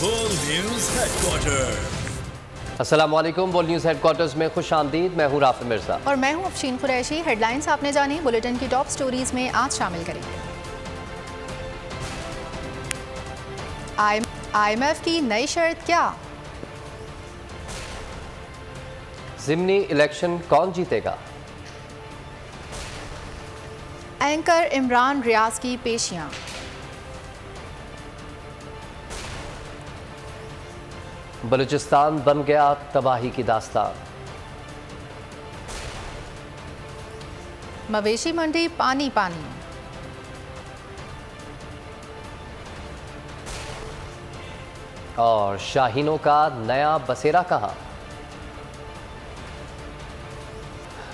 World news headquarter. अस्सलाम वालेकुम। World news headquarters में खुश आमदीद। मैं हूँ राफी मिर्जा और मैं हूँ अफशीन कुरैशी। हेडलाइंस आपने जानी, बुलेटिन की टॉप स्टोरीज में आज शामिल करेंगे। IMF की नई शर्त क्या? ज़िमनी इलेक्शन कौन जीतेगा? एंकर इमरान रियाज की पेशियां। बलूचिस्तान बन गया तबाही की दास्तान। मवेशी मंडी पानी पानी। और शाहीनों का नया बसेरा कहाँ?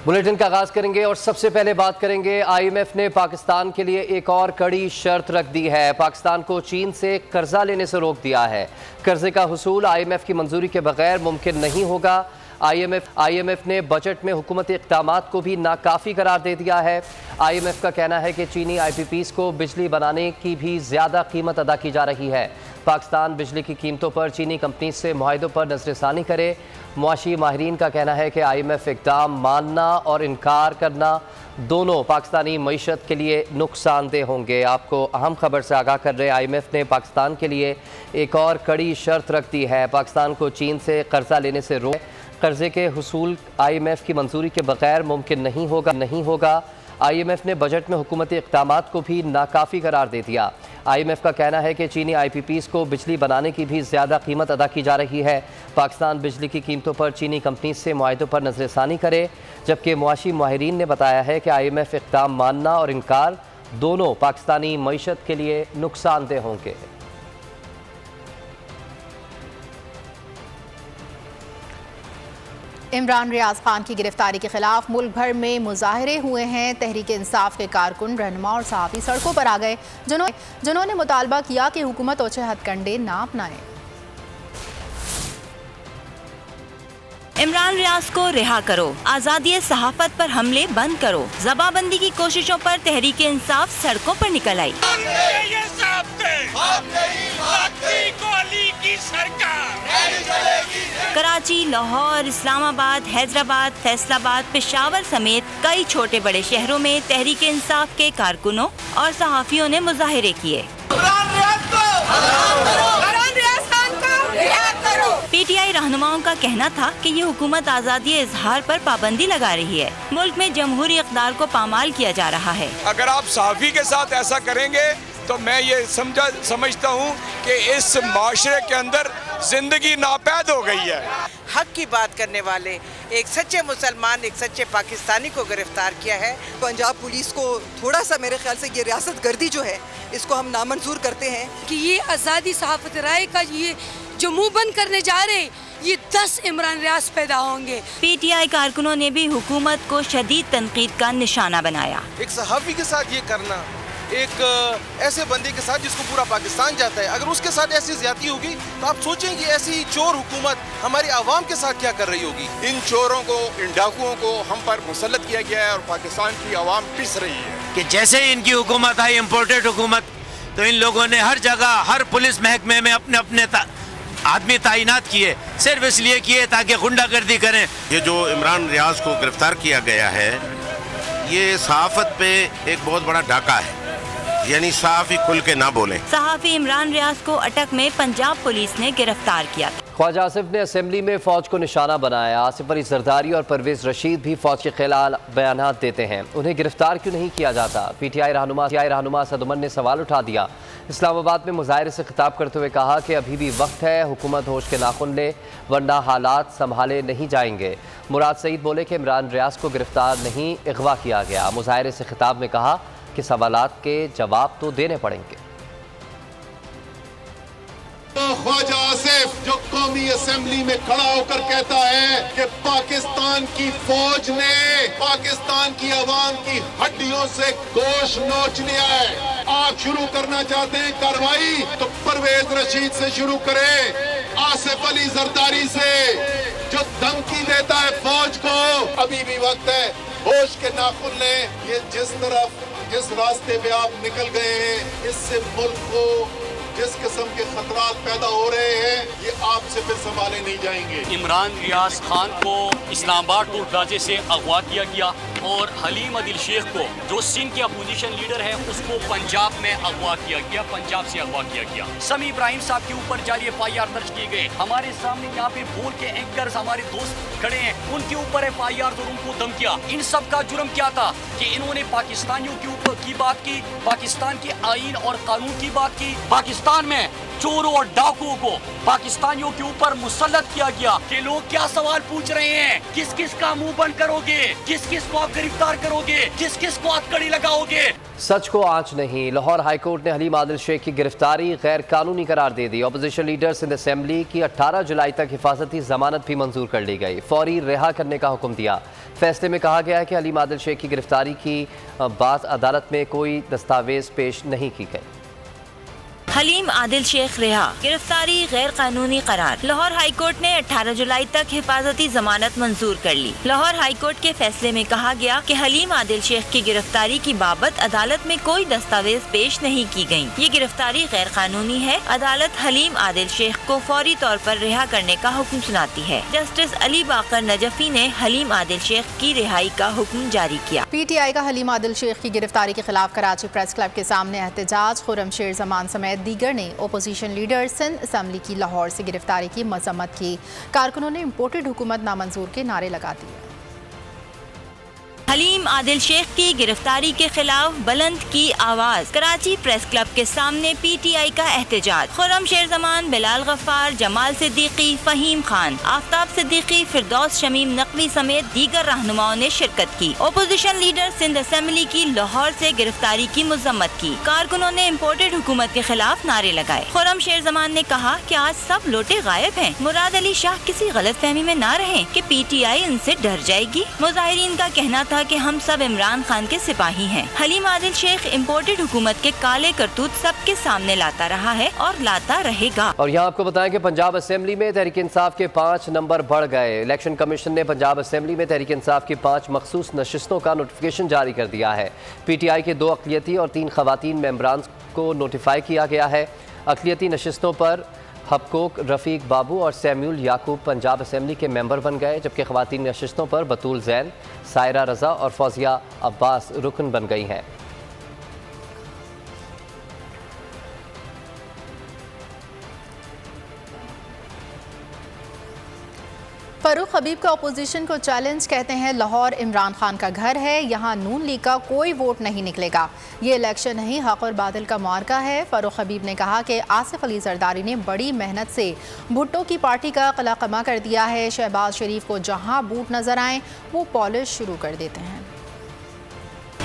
बुलेटिन का आगाज करेंगे और सबसे पहले बात करेंगे, IMF ने पाकिस्तान के लिए एक और कड़ी शर्त रख दी है। पाकिस्तान को चीन से कर्जा लेने से रोक दिया है। कर्जे का हुसूल IMF की मंजूरी के बगैर मुमकिन नहीं होगा। IMF ने बजट में हुकूमती इक़दामात को भी नाकाफ़ी करार दे दिया है। IMF का कहना है कि चीनी IPPs को बिजली बनाने की भी ज़्यादा कीमत अदा की जा रही है। पाकिस्तान बिजली की कीमतों पर चीनी कंपनी से मुआहिदों पर नज़रसानी करे। मुआशी माहिरीन का कहना है कि IMF इक़दाम मानना और इनकार करना दोनों पाकिस्तानी मईशत के लिए नुकसानदेह होंगे। आपको अहम खबर से आगाह कर रहे, IMF ने पाकिस्तान के लिए एक और कड़ी शर्त रख दी है। पाकिस्तान को चीन से कर्जा लेने से रोक, कर्जे के हुसूल IMF की मंजूरी के बगैर मुमकिन नहीं होगा। IMF ने बजट में हुकूमती इक़दामात को भी नाकाफ़ी करार दे दिया। IMF का कहना है कि चीनी IPPs को बिजली बनाने की भी ज़्यादा कीमत अदा की जा रही है। पाकिस्तान बिजली की कीमतों पर चीनी कंपनी से मुआहिदों पर नज़रसानी करे, जबकि मुआशी माहिरीन ने बताया है कि IMF इक़दाम मानना और इनकार दोनों पाकिस्तानी मईशत के लिए नुकसानदेह होंगे। इमरान रियाज खान की गिरफ्तारी के खिलाफ मुल्क भर में मुजाहरे हुए हैं। तहरीक इंसाफ के कारकुन, रहनुमा और सहाफ़ी सड़कों पर आ गए, जिन्होंने मुतालबा किया कि हुकूमत ओछे हथकंडे ना अपनाए। इमरान रियाज को रिहा करो, आज़ादी सहाफत पर हमले बंद करो। जबाबंदी की कोशिशों पर तहरीक इंसाफ सड़कों पर निकल आई। कराची, लाहौर, इस्लामाबाद, हैदराबाद, फैसलाबाद, पेशावर समेत कई छोटे बड़े शहरों में तहरीक इंसाफ के कारकुनों और सहाफ़ियों ने मुजाहिरे किए। PTI रहनुमाओं का कहना था कि ये हुकूमत आज़ादी इजहार पर पाबंदी लगा रही है। मुल्क में जमहूरी इक़दार को पामाल किया जा रहा है। अगर आप सहाफ़ी के साथ ऐसा करेंगे तो मैं ये समझता हूँ कि इस माशरे के अंदर जिंदगी नापैद हो गई है। हक की बात करने वाले एक सच्चे मुसलमान, एक सच्चे पाकिस्तानी को गिरफ्तार किया है। पंजाब पुलिस को थोड़ा सा, मेरे ख्याल से ये रियासत गर्दी जो है, इसको हम नामंजूर करते हैं कि ये आज़ादी सहाफ़त राय का ये जो मुंह बंद करने जा रहे हैं, ये 10 इमरान रियाज पैदा होंगे। PTI कारकुनों ने भी हुकूमत को शदीद तनकीद का निशाना बनाया। एक सहाफ़ी के साथ ये करना, एक ऐसे बंदे के साथ जिसको पूरा पाकिस्तान जाता है, अगर उसके साथ ऐसी ज्यादती होगी तो आप सोचें कि ऐसी चोर हुकूमत हमारी आवाम के साथ क्या कर रही होगी। इन चोरों को, इन डाकुओं को हम पर मुसल्लत किया गया है और पाकिस्तान की आवाम पिस रही है कि जैसे ही इनकी हुकूमत आई, इम्पोर्टेड हुकूमत, तो इन लोगों ने हर जगह, हर पुलिस महकमे में अपने अपने आदमी तैनात किए, सिर्फ इसलिए किए ताकि गुंडागर्दी करें। ये जो इमरान रियाज को गिरफ्तार किया गया है, ये सहाफत पे एक बहुत बड़ा डाका है, यानी सहाफ़ी खुल के ना बोलें। सहाफ़ी इमरान रियाज को अटक में पंजाब पुलिस ने गिरफ्तार किया। ख्वाजा आसिफ ने असेंबली में फौज को निशाना बनाया। आसिफ अली जरदारी और परवेज रशीद भी फौज के खिलाफ बयानात देते हैं, उन्हें गिरफ्तार क्यों नहीं किया जाता? PTI रहनुमा सदुमन ने सवाल उठा दिया। इस्लामाबाद में मुजाहिरे से खिताब करते हुए कहा कि अभी भी वक्त है, हुकूमत होश के नाखुन ले, वरना हालात संभाले नहीं जाएंगे। मुराद सईद बोले कि इमरान रियाज को गिरफ्तार नहीं, अगवा किया गया। मुजाहिरे से खिताब में कहा कि सवालात के जवाब तो देने पड़ेंगे। तो ख्वाजा आसिफ जो कौमी असेंबली में खड़ा होकर कहता है कि पाकिस्तान की फौज ने पाकिस्तान की आवाम की हड्डियों से गोश्त नोच लिया है। आप शुरू करना चाहते हैं कार्रवाई तो परवेज रशीद से शुरू करें, आसिफ अली जरदारी से जो धमकी देता है फौज को। अभी भी वक्त है, होश के नाखुन लें। ये जिस रास्ते पे आप निकल गए हैं, इससे मुल्क को जिस किस्म के खतरात पैदा हो रहे हैं ये आपसे फिर संभाले नहीं जाएंगे। इमरान रियाज खान को इस्लामाबाद टूर प्लाजे से अगवा किया गया और हलीम आदिल शेख को जो सिंध के अपोजिशन लीडर है उसको पंजाब में अगवा किया गया, पंजाब से अगवा किया गया। समी इब्राहिम साहब के ऊपर जाली FIR दर्ज किए गए। हमारे सामने यहाँ पे बोल के एंकर्स हमारे दोस्त खड़े हैं, उनके ऊपर FIR और उनको धमकिया। इन सब का जुर्म क्या था कि इन्होंने पाकिस्तानियों के ऊपर की बात की, पाकिस्तान के आईन और कानून की बात की। पाकिस्तान में चोरों और डाकुओं को पाकिस्तानियों के ऊपर मुसल्लत किया गया कि लोग क्या सवाल पूछ रहे हैं, किस किस का मुंह बंद करोगे, किस किस को आप गिरफ्तार करोगे, किस किस को हथकड़ी लगाओगे। सच को आंच नहीं। लाहौर हाईकोर्ट ने हलीम आदिल शेख की गिरफ्तारी गैर कानूनी करार दे दी। अपोजिशन लीडर्स इन असेंबली की 18 जुलाई तक हिफाजती जमानत भी मंजूर कर ली गई। फौरी रिहा करने का हुक्म दिया। फैसले में कहा गया है कि हलीम आदिल शेख की गिरफ्तारी की बात अदालत में कोई दस्तावेज पेश नहीं की गई। हलीम आदिल शेख रिहा, गिरफ्तारी गैर कानूनी करार। लाहौर हाईकोर्ट ने 18 जुलाई तक हिफाजती जमानत मंजूर कर ली। लाहौर हाईकोर्ट के फैसले में कहा गया कि हलीम आदिल शेख की गिरफ्तारी की बाबत अदालत में कोई दस्तावेज पेश नहीं की गयी। ये गिरफ्तारी गैर कानूनी है। अदालत हलीम आदिल शेख को फौरी तौर पर रिहा करने का हुक्म सुनाती है। जस्टिस अली बाकर नजफी ने हलीम आदिल शेख की रिहाई का हुक्म जारी किया। PTI का हलीम आदिल शेख की गिरफ्तारी के खिलाफ कराची प्रेस क्लब के सामने एहतजाज। खुर्रमशेर जमान समेत दीगर ने ओपोजिशन लीडर सिंध असेंबली की लाहौर से गिरफ्तारी की मजम्मत की। कारकुनों ने इम्पोर्टेड हुकूमत नामंजूर के नारे लगा दिए। हलीम आदिल शेख की गिरफ्तारी के खिलाफ बुलंद की आवाज। कराची प्रेस क्लब के सामने PTI का एहतजाज। खुर्रमशेर जमान, बिलाल गफ्फार, जमाल सिद्दीकी, फहीम खान, आफ्ताब सिद्दीकी, फिरदौस शमीम नकवी समेत दीगर रहनुमाओं ने शिरकत की। ओपोजिशन लीडर सिंध असेंबली की लाहौर से गिरफ्तारी की मजम्मत की। कारकुनों ने इम्पोर्टेड हुकूमत के खिलाफ नारे लगाए। खुर्रमशेर जमान ने कहा कि आज सब लोटे गायब हैं। मुराद अली शाह किसी गलत फहमी में न रहें कि PTI इनसे डर जाएगी। मुजाहिरीन का कहना था कि हम सब इमरान खान के सिपाही हैं। हलीम आदिल शेख इम्पोर्टेड हुकूमत के काले करतूत सबके सामने लाता रहा है और लाता रहेगा। और यहाँ आपको बताएं कि पंजाब असेंबली में तहरीक इंसाफ के 5 नंबर बढ़ गए। इलेक्शन कमीशन ने पंजाब असेंबली में तहरीक इंसाफ की 5 मखसूस नशिस्तों का नोटिफिकेशन जारी कर दिया है। PTI के 2 अक़लियती और 3 ख़वातीन मेंबरान को नोटिफाई किया गया है। अक़लियती नशिस्तों पर हबकोक रफ़ीक बाबू और सैम्यूल याकूब पंजाब असेंबली के मेंबर बन गए, जबकि ख़वातीन नशिस्तों पर बतूल जैन, सायरा रज़ा और फौजिया अब्बास रुकन बन गई हैं। फारूक हबीब का अपोजिशन को चैलेंज। कहते हैं लाहौर इमरान खान का घर है, यहाँ नून लीग का कोई वोट नहीं निकलेगा। ये इलेक्शन नहीं, हक और बातिल का मार्का है। फारूक हबीब ने कहा कि आसिफ अली जरदारी ने बड़ी मेहनत से भुट्टो की पार्टी का कलाकमा कर दिया है। शहबाज शरीफ को जहाँ बूट नजर आए वो पॉलिश शुरू कर देते हैं।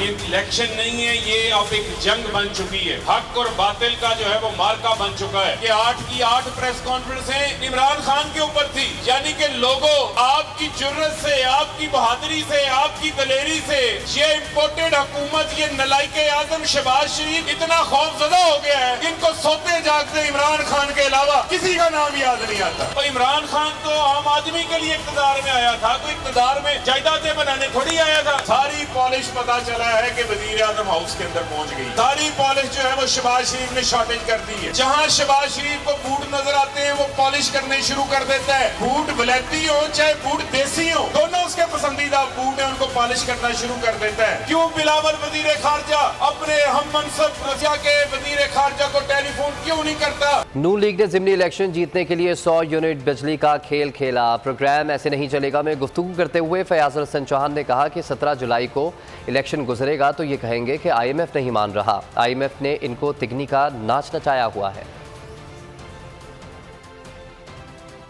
इलेक्शन नहीं है, ये अब एक जंग बन चुकी है। हक और बातिल का जो है वो मार्का बन चुका है। ये 8 की 8 प्रेस कॉन्फ्रेंसें इमरान खान के ऊपर थी। यानी कि लोगों, आपकी जुर्रत से, आपकी बहादुरी से, आपकी दलेरी से ये इम्पोर्टेड हुकूमत, ये नलाइके आजम शहबाज शरीफ इतना खौफजदा हो गया है, इनको सोते जागते इमरान खान के अलावा किसी का नाम याद नहीं आता। और इमरान खान तो आम आदमी के लिए इक़्तिदार में आया था, कोई इक़्तिदार में जायदादें बनाने थोड़ी आया था। सारी पॉलिश पता चला है कि वजीर आजम हाउस के अंदर पहुंच गई। सारी पॉलिश जो है वो शहबाज शरीफ ने शॉर्टेज कर दी है। जहां शहबाज शरीफ को बूट नजर आते हैं वो पॉलिश करने शुरू कर देता है। बूट वलैती हो चाहे बूट देसी हो, दोनों उसके पसंदीदा बूट है, उनको पॉलिश करना शुरू कर देता है। क्यों बिलावल वजीर खारजा अपने हम मनसब रसिया के वजीर खारजा को टेलीफोन क्यों नहीं करता? नून लीग ने ज़िमनी इलेक्शन जीतने के लिए 100 यूनिट बिजली का खेल खेला। प्रोग्राम ऐसे नहीं चलेगा में गुफ्तगू करते हुए फयाज हसन चौहान ने कहा कि 17 जुलाई को इलेक्शन गुजरेगा तो ये कहेंगे कि IMF नहीं मान रहा। IMF ने इनको तिगनी का नाच नचाया हुआ है।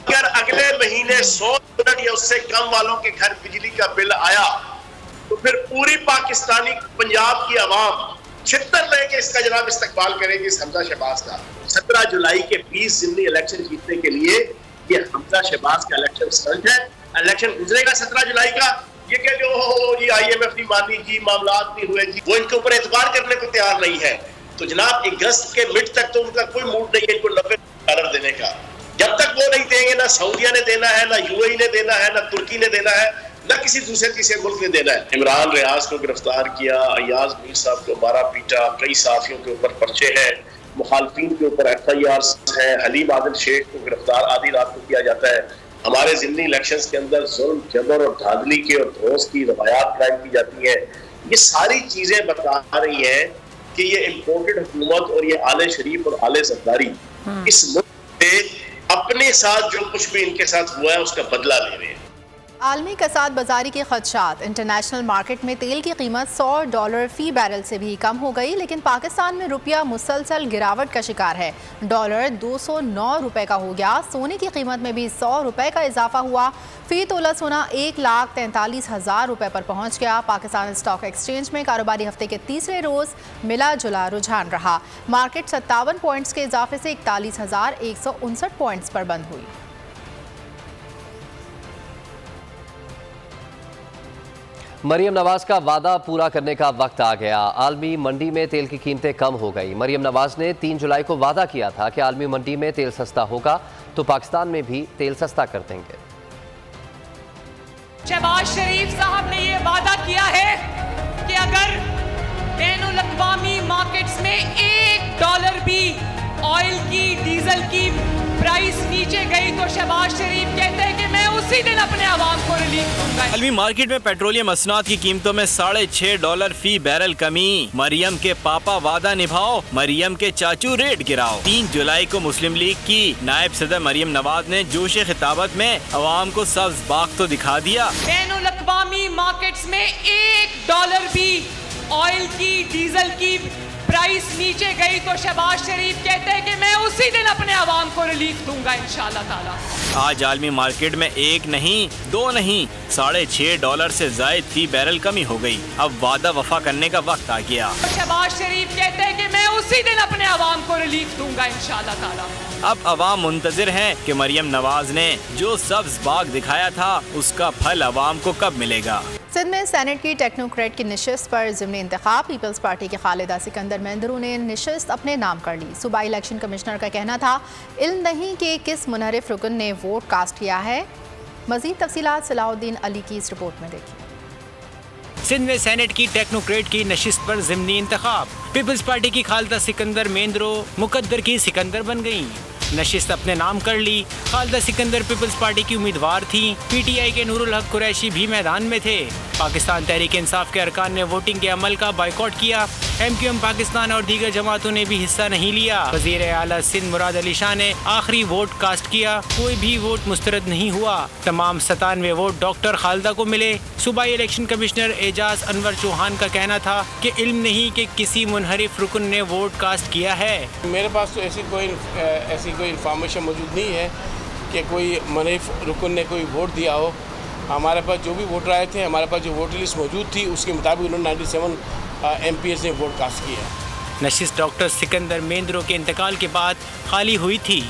अगर अगले महीने 100 यूनिट या उससे कम वालों के घर बिजली का बिल आया तो फिर पूरी पाकिस्तानी पंजाब की आवाम छितर लेके इसका जनाब इस्तकबाल करेगी हमजा शहबाज का। 17 जुलाई के 20 ज़िमनी इलेक्शन जीतने के लिए ये हमजा शहबाज का इलेक्शन स्टंट है। इलेक्शन गुजरेगा 17 जुलाई का। ये कह जो जी IMF नहीं मानी जी, मामलात नहीं हुए जी, वो इनके ऊपर एतबार करने को तैयार नहीं है। तो जनाब अगस्त के मिड तक तो उनका कोई मूड नहीं है इनको $90 देने का। जब तक वो नहीं देंगे, ना सऊदिया ने देना है, ना UAE ने देना है, ना तुर्की ने देना है, ना किसी दूसरे तीसरे मुल्क ने देना है। इमरान रियाज को गिरफ्तार किया, अयाज मीर साहब को मारा पीटा, कई साथियों के ऊपर पर्चे हैं। मुखालफिन के ऊपर FIRs हैं, हलीम आदिल शेख को गिरफ्तार आधी रात को किया जाता है, हमारे ज़िमनी इलेक्शंस के अंदर जुल्म, जबर और धांधली के और धोस की रवायात कायम की जाती है। ये सारी चीजें बता रही हैं कि ये इम्पोर्टेड हुकूमत और ये आले शरीफ और आले ज़रदारी इस मुल्क से अपने साथ जो कुछ भी इनके साथ हुआ है उसका बदला ले रहे हैं। आलमी कसाद बाजारी के खदशात। इंटरनेशनल मार्केट में तेल की कीमत $100 फी बैरल से भी कम हो गई, लेकिन पाकिस्तान में रुपया मुसलसल गिरावट का शिकार है। डॉलर 209 रुपए का हो गया। सोने की कीमत में भी 100 रुपए का इजाफा हुआ। फी तोला सोना 1,43,000 रुपए पर पहुंच गया। पाकिस्तान स्टॉक एक्सचेंज में कारोबारी हफ्ते के तीसरे रोज मिला जुला रुझान रहा। मार्केट 57 पॉइंट्स के इजाफे से 41,159 पॉइंट्स पर बंद हुई। मरियम नवाज का वादा पूरा करने का वक्त आ गया। आलमी मंडी में तेल की कीमतें कम हो गई। मरियम नवाज ने 3 जुलाई को वादा किया था कि आलमी मंडी में तेल सस्ता होगा तो पाकिस्तान में भी तेल सस्ता कर देंगे। शहबाज शरीफ साहब ने ये वादा किया है कि अगर बैनुल अक़वामी मार्केट्स में $1 भी ऑयल की, डीजल की प्राइस नीचे गई तो शहबाज शरीफ कहते हैं कि मैं उसी दिन अपने आवाम को रिलीफ दूंगा। आलमी मार्केट में पेट्रोलियम असनाद की कीमतों में $6.5 फी बैरल कमी। मरियम के पापा वादा निभाओ, मरियम के चाचू रेट गिराओ। 3 जुलाई को मुस्लिम लीग की नायब सदर मरियम नवाज ने जोश खिताबत में अवाम को सब्ज बाग तो दिखा दिया। बैनुल अक़वामी मार्केट्स में $1 भी ऑयल की, डीजल की प्राइस नीचे गई तो शहबाज शरीफ कहते हैं कि मैं उसी दिन अपने आवाम को रिलीफ दूंगा इंशाअल्लाह ताला। आज आलमी मार्केट में 1 नहीं 2 नहीं $6.5 से जायद फी बैरल कमी हो गई। अब वादा वफा करने का वक्त आ गया। शहबाज शरीफ कहते हैं कि मैं उसी दिन अपने आवाम को रिलीफ दूंगा इंशाअल्लाह ताला। अब अवाम मुंतजिर हैं कि मरियम नवाज ने जो सब्ज बाग दिखाया था उसका फल अवाम को कब मिलेगा। सिंध में सेनेट की टेक्नोक्रेट की नशिस्त पर ज़िमनी इंतखाब। पीपल्स पार्टी के खालिदा सिकंदर मेंदरू ने नशिस्त अपने नाम कर ली। सूबाई इलेक्शन कमिश्नर का कहना था इल्म नहीं कि किस मुनहरिफ रुकन ने वोट कास्ट किया है। मज़ीद तफसीलात सलाहुद्दीन अली की इस रिपोर्ट में देखिए। सिंध में सेनेट की टेक्नोक्रेट की नशिस्त पर ज़िमनी इंतखाब। पीपल्स पार्टी की खालिदा सिकंदर मेंदरू मुकद्दर की सिकंदर बन गईं। नशिस्त अपने नाम कर ली। खालिदा सिकंदर पीपल्स पार्टी की उम्मीदवार थी। PTI के नूरुल हक कुरैशी भी मैदान में थे। पाकिस्तान तहरीक इंसाफ के अरकान ने वोटिंग के अमल का बाइकआउट किया। MQM पाकिस्तान और दीगर जमातों ने भी हिस्सा नहीं लिया। वज़ीर आला सिंध मुराद अली शाह ने आखिरी वोट कास्ट किया। कोई भी वोट मुस्तरद नहीं हुआ। तमाम 97 वोट डॉक्टर खालिदा को मिले। सूबाई इलेक्शन कमिश्नर एजाज अनवर चौहान का कहना था कि इल्म नहीं कि किसी मुनहरिफ रुकन ने वोट कास्ट किया है। मेरे पास तो ऐसी कोई इंफॉर्मेशन मौजूद नहीं है कि कोई मुनहरिफ रुकन ने कोई वोट दिया हो। हमारे पास जो भी वोटर आए थे, हमारे पास जो वोटर लिस्ट मौजूद थी उसके मुताबिक उन्होंने 97 MPs ने वोट कास्ट किया। नशिस्त डॉक्टर सिकंदर मेंदरू के इंतकाल के बाद खाली हुई थी।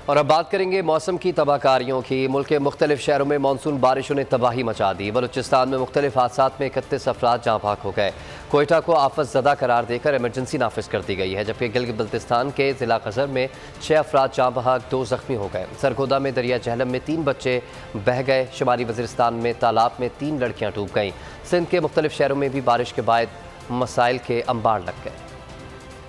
और अब बात करेंगे मौसम की तबाहकारियों की। मुल्क के मुख्तलिफ शहरों में मानसून बारिशों ने तबाही मचा दी। बलूचिस्तान में मुख्तलिफ हादसात में 31 अफराद जाँ भाग हो गए। कोयटा को आफत ज़दा करार देकर इमरजेंसी नाफिज कर दी गई है, जबकि गिलगित बल्तिस्तान के ज़िला खज़र में 6 अफराद जाँ भाग, 2 ज़ख्मी हो गए। सरगोदा में दरिया जहलम में 3 बच्चे बह गए। शुमाली वज़ीरिस्तान में तालाब में 3 लड़कियाँ डूब गईं। सिंध के मुख्तलिफ शहरों में भी बारिश के बाद मसाइल के अंबार लग गए।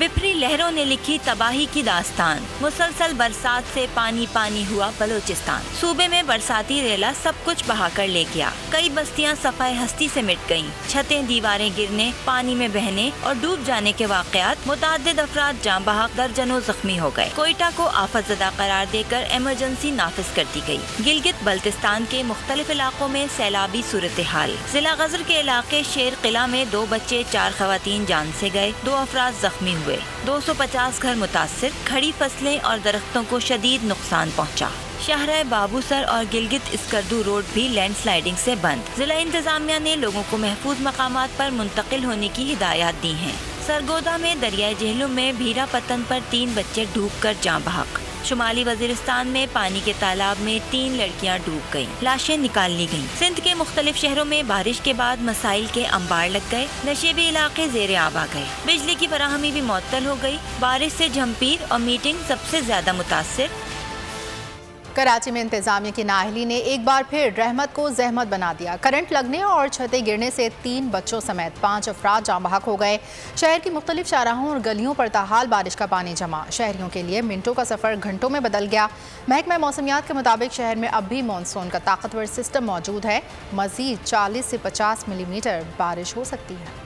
बिफरी लहरों ने लिखी तबाही की दास्तान। मुसलसल बरसात से पानी पानी हुआ बलोचिस्तान। सूबे में बरसाती रेला सब कुछ बहा कर ले गया। कई बस्तियां सफाई हस्ती से मिट गईं। छतें दीवारें गिरने, पानी में बहने और डूब जाने के वाकयात। मुताद्दिद अफराद जाँ बहक, दर्जनों जख्मी हो गए। कोयटा को आफतज़दा करार देकर इमरजेंसी नाफिज कर दी गई। गिलगित बल्तिस्तान के मुख्तलिफ इलाकों में सैलाबी सूरत हाल। जिला गजर के इलाके शेर किला में 2 बच्चे 4 खवातीन जान से गए, 2 अफराद जख्मी हुए। 250 घर मुतासिर। खड़ी फसलें और दरख्तों को शदीद नुकसान पहुंचा। शहर बाबूसर और गिलगित इस्कर्दू रोड भी लैंडस्लाइडिंग से बंद। जिला इंतजामिया ने लोगों को महफूज मकामात पर मुंतकिल होने की हिदायत दी हैं। सरगोदा में दरिया जेहलुम में भीरा पतन पर 3 बच्चे डूबकर जाँ बहक। शुमाली वजीरिस्तान में पानी के तालाब में 3 लड़कियां डूब गईं। लाशें निकाल ली गईं। सिंध के मुख्तलिफ शहरों में बारिश के बाद मसाइल के अंबार लग गए। नशेबी इलाके ज़ेरे आब आ गए। बिजली की फराहमी भी मुअत्तल हो गई। बारिश से झम्पीर और मीटिंग सबसे ज्यादा मुतासिर। कराची में इंतजामिया की नाअहली ने एक बार फिर रहमत को जहमत बना दिया। करंट लगने और छतें गिरने से 3 बच्चों समेत 5 अफराद जाँ बहक हो गए। शहर की मुख्तलिफ शाहराहों और गलियों पर ताहाल बारिश का पानी जमा। शहरियों के लिए मिनटों का सफ़र घंटों में बदल गया। महकमा मौसमियात के मुताबिक शहर में अब भी मानसून का ताकतवर सिस्टम मौजूद है। मज़ीद 40 से 50 मिलीमीटर बारिश हो सकती है।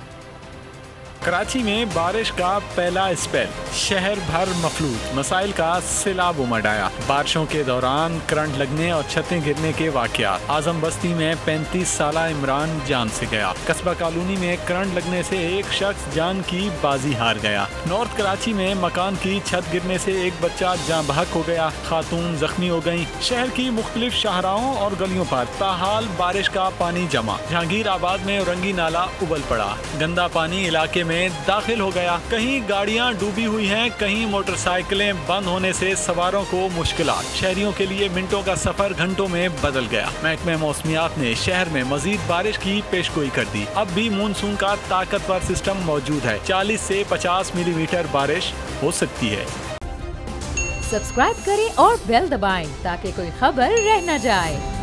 कराची में बारिश का पहला स्पेल, शहर भर मफलूज, मसाइल का सैलाब उमड़ आया। बारिशों के दौरान करंट लगने और छतें गिरने के वाक़यात। आजम बस्ती में 35 साला इमरान जान से गया। कस्बा कॉलोनी में करंट लगने से एक शख्स जान की बाजी हार गया। नॉर्थ कराची में मकान की छत गिरने से एक बच्चा जान बहक हो गया। खातून जख्मी हो गयी। शहर की मुख्तलिफ शाहराहों और गलियों पर ताहाल बारिश का पानी जमा। जहांगीर आबाद में औरंगी नाला उबल पड़ा। गंदा पानी इलाके में दाखिल हो गया। कहीं गाड़ियां डूबी हुई हैं, कहीं मोटरसाइकिलें बंद होने से सवारों को मुश्किलात। शहरियों के लिए मिनटों का सफर घंटों में बदल गया। महकमे मौसमियात ने शहर में मजीद बारिश की पेशगोई कर दी। अब भी मानसून का ताकतवर सिस्टम मौजूद है। 40 से 50 मिलीमीटर बारिश हो सकती है। सब्सक्राइब करें और बेल दबाएं ताकि कोई खबर रह न जाए।